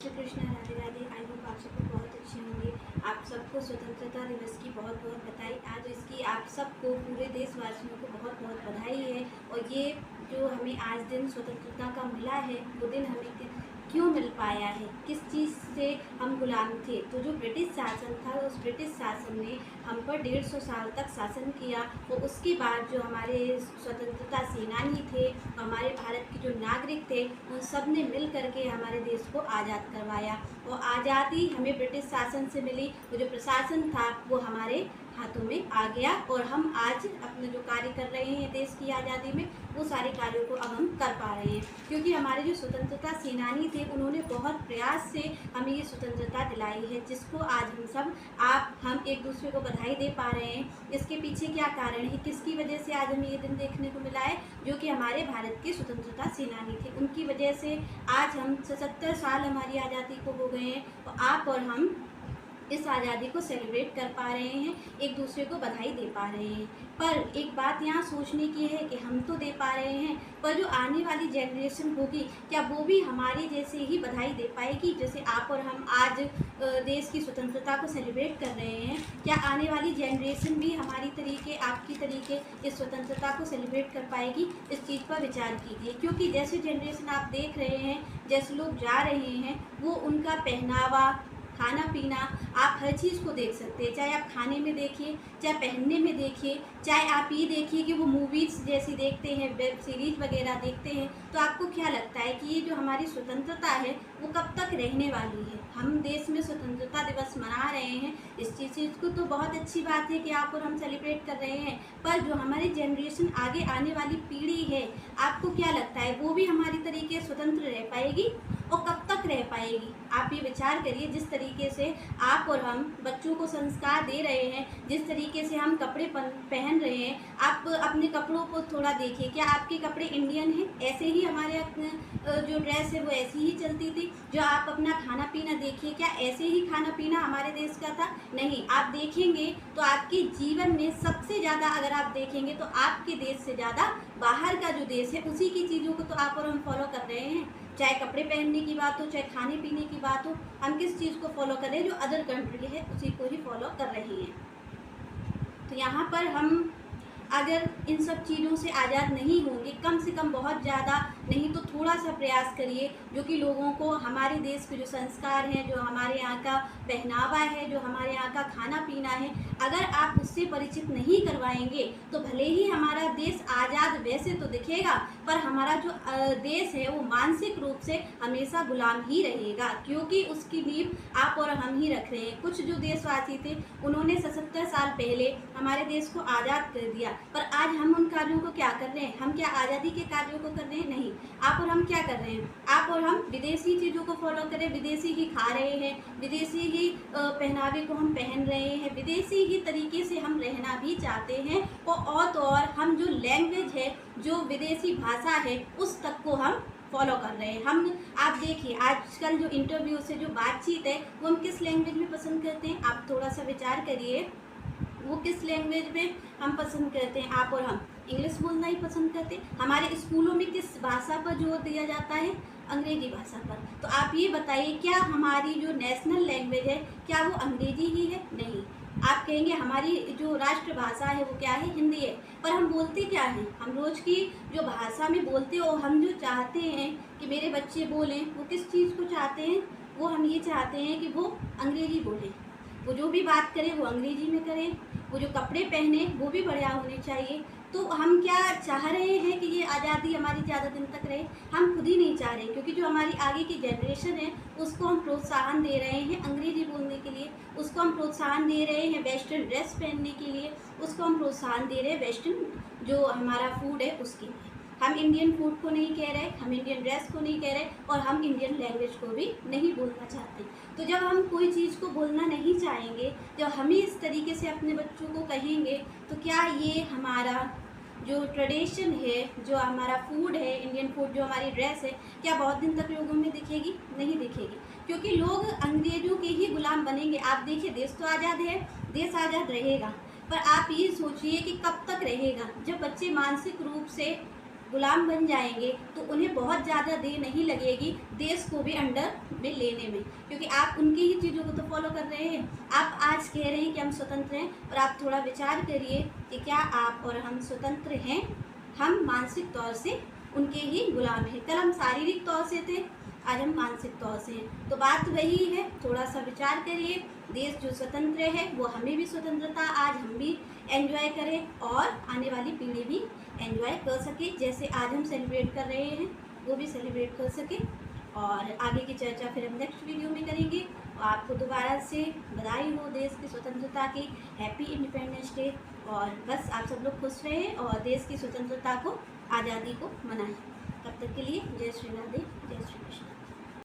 Shri Krishna, Radhe Radhe. I hope आप सबको बहुत अच्छे होंगे। आप सबको स्वतंत्रता दिवस की बहुत बहुत बधाई। आज इसकी आप सबको पूरे देशवासियों को बहुत बहुत बधाई है। और ये जो हमें आज दिन स्वतंत्रता का मिला है, वो दिन हमें क्यों मिल पाया है, किस चीज़ से हम गुलाम थे। तो जो ब्रिटिश शासन था, उस ब्रिटिश शासन ने हम पर 150 साल तक शासन किया। और उसके बाद जो हमारे स्वतंत्रता सेनानी थे, हमारे भारत के जो नागरिक थे, उन सब ने मिल करके हमारे देश को आज़ाद करवाया। और आज़ादी हमें ब्रिटिश शासन से मिली। वो जो प्रशासन था वो हमारे हाथों में आ गया और हम आज अपने जो कार्य कर रहे हैं देश की आज़ादी में, वो सारे कार्यों को अब हम कर पा रहे हैं। क्योंकि हमारे जो स्वतंत्रता सेनानी थे, उन्होंने बहुत प्रयास से हमें ये स्वतंत्रता दिलाई है, जिसको आज हम एक दूसरे को बधाई दे पा रहे हैं। इसके पीछे क्या कारण है, किसकी वजह से आज हमें ये दिन देखने को मिला है? जो कि हमारे भारत के स्वतंत्रता सेनानी थे, उनकी वजह से आज हम 77 साल हमारी आज़ादी को हो गए हैं। और आप और हम इस आज़ादी को सेलिब्रेट कर पा रहे हैं, एक दूसरे को बधाई दे पा रहे हैं। पर एक बात यहाँ सोचने की है कि हम तो दे पा रहे हैं, पर जो आने वाली जनरेशन होगी, क्या वो भी हमारी जैसे ही बधाई दे पाएगी जैसे आप और हम आज देश की स्वतंत्रता को सेलिब्रेट कर रहे हैं? क्या आने वाली जनरेशन भी हमारी तरीके, आपकी तरीके इस स्वतंत्रता को सेलिब्रेट कर पाएगी? इस चीज़ पर विचार कीजिए। क्योंकि जैसे जनरेशन आप देख रहे हैं, जैसे लोग जा रहे हैं, वो उनका पहनावा, खाना पीना, आप हर चीज़ को देख सकते हैं। चाहे आप खाने में देखिए, चाहे पहनने में देखिए, चाहे आप ये देखिए कि वो मूवीज़ जैसी देखते हैं, वेब सीरीज़ वगैरह देखते हैं। तो आपको क्या लगता है कि ये जो हमारी स्वतंत्रता है वो कब तक रहने वाली है? हम देश में स्वतंत्रता दिवस मना रहे हैं, इस चीज़ को तो बहुत अच्छी बात है कि आप और हम सेलिब्रेट कर रहे हैं। पर जो हमारी जनरेशन, आगे आने वाली पीढ़ी है, आपको क्या लगता है वो भी हमारी तरीके स्वतंत्र रह पाएगी और कब तक रह पाएगी? आप ये विचार करिए। जिस तरीके से आप और हम बच्चों को संस्कार दे रहे हैं, जिस तरीके से हम कपड़े पहन रहे हैं, आप अपने कपड़ों को थोड़ा देखिए। क्या आपके कपड़े इंडियन हैं? ऐसे ही हमारे जो ड्रेस है वो ऐसी ही चलती थी। जो आप अपना खाना पीना देखिए, क्या ऐसे ही खाना पीना हमारे देश का था? नहीं। आप देखेंगे तो आपके जीवन में सबसे ज़्यादा, अगर आप देखेंगे तो आपके देश से ज़्यादा बाहर का जो देश है, उसी की चीज़ों को तो आप और हम फॉलो कर रहे हैं। चाहे कपड़े पहनने की बात हो, चाहे खाने पीने की बात हो, हम किस चीज़ को फॉलो कर रहे हैं? जो अदर कंट्री है उसी को ही फॉलो कर रही हैं। तो यहाँ पर हम अगर इन सब चीज़ों से आज़ाद नहीं होंगे, कम से कम बहुत ज़्यादा नहीं तो थोड़ा सा प्रयास करिए, जो कि लोगों को हमारे देश के जो संस्कार हैं, जो हमारे यहाँ का पहनावा है, जो हमारे यहाँ का खाना पीना है, अगर आप उससे परिचित नहीं करवाएंगे तो भले ही हमारा देश आज़ाद वैसे तो दिखेगा, पर हमारा जो देश है वो मानसिक रूप से हमेशा गुलाम ही रहेगा। क्योंकि उसकी नींव आप और हम ही रख रहे हैं। कुछ जो देशवासी थे, उन्होंने 77 साल पहले हमारे देश को आज़ाद कर दिया, पर आज हम उन कार्यों को क्या कर रहे हैं? हम क्या आज़ादी के कार्यों को कर रहे हैं? नहीं। आप और हम क्या कर रहे हैं? आप और हम विदेशी चीज़ों को फॉलो करें, विदेशी ही खा रहे हैं, विदेशी ही पहनावे को हम पहन रहे हैं, विदेशी ही तरीके से हम रहना भी चाहते हैं। और तो और हम जो लैंग्वेज है, जो विदेशी भाषा है, उस तक को हम फॉलो कर रहे हैं। आप देखिए आजकल जो इंटरव्यू से जो बातचीत है, वो हम किस लैंग्वेज में पसंद करते हैं? आप थोड़ा सा विचार करिए, वो किस लैंग्वेज में हम पसंद करते हैं? आप और हम इंग्लिश बोलना ही पसंद करते हैं। हमारे स्कूलों में किस भाषा पर जोर दिया जाता है? अंग्रेजी भाषा पर। तो आप ये बताइए, क्या हमारी जो नेशनल लैंग्वेज है, क्या वो अंग्रेजी ही है? नहीं। आप कहेंगे हमारी जो राष्ट्रभाषा है वो क्या है? हिंदी है। पर हम बोलते क्या हैं? हम रोज़ की जो भाषा में बोलते हैं, और हम जो चाहते हैं कि मेरे बच्चे बोलें, वो किस चीज़ को चाहते हैं? वो हम ये चाहते हैं कि वो अंग्रेजी बोलें, वो जो भी बात करें वो अंग्रेजी में करें, वो जो कपड़े पहने वो भी बढ़िया होने चाहिए। तो हम क्या चाह रहे हैं कि ये आज़ादी हमारी ज़्यादा दिन तक रहे? हम खुद ही नहीं चाह रहे, क्योंकि जो हमारी आगे की जनरेशन है उसको हम प्रोत्साहन दे रहे हैं अंग्रेजी बोलने के लिए, उसको हम प्रोत्साहन दे रहे हैं वेस्टर्न ड्रेस पहनने के लिए, उसको हम प्रोत्साहन दे रहे हैं वेस्टर्न जो हमारा फूड है उसके लिए। हम इंडियन फूड को नहीं कह रहे, हम इंडियन ड्रेस को नहीं कह रहे, और हम इंडियन लैंग्वेज को भी नहीं बोलना चाहते। तो जब हम कोई चीज़ को बोलना नहीं चाहेंगे, जब हम इस तरीके से अपने बच्चों को कहेंगे, तो क्या ये हमारा जो ट्रेडिशन है, जो हमारा फूड है, इंडियन फूड, जो हमारी ड्रेस है, क्या बहुत दिन तक लोगों में दिखेगी? नहीं दिखेगी। क्योंकि लोग अंग्रेजों के ही गुलाम बनेंगे। आप देखिए, देश तो आज़ाद है, देश आज़ाद रहेगा, पर आप ये सोचिए कि कब तक रहेगा? जब बच्चे मानसिक रूप से गुलाम बन जाएंगे तो उन्हें बहुत ज़्यादा देर नहीं लगेगी देश को भी अंडर में लेने में, क्योंकि आप उनकी ही चीज़ों को तो फॉलो कर रहे हैं। आप आज कह रहे हैं कि हम स्वतंत्र हैं, और आप थोड़ा विचार करिए कि क्या आप और हम स्वतंत्र हैं? हम मानसिक तौर से उनके ही गुलाम हैं। कल हम शारीरिक तौर से थे, आज हम मानसिक तौर से हैं। तो बात वही है, थोड़ा सा विचार करिए। देश जो स्वतंत्र है वो हमें भी स्वतंत्रता आज हम भी एंजॉय करें, और आने वाली पीढ़ी भी एंजॉय कर सके, जैसे आज हम सेलिब्रेट कर रहे हैं वो भी सेलिब्रेट कर सके। और आगे की चर्चा फिर हम नेक्स्ट वीडियो में करेंगे। और आपको दोबारा से बधाई हो देश की स्वतंत्रता की, हैप्पी इंडिपेंडेंस डे। और बस आप सब लोग खुश रहें और देश की स्वतंत्रता को, आज़ादी को मनाएं। तब तक के लिए जय श्री राधे, जय श्री कृष्ण।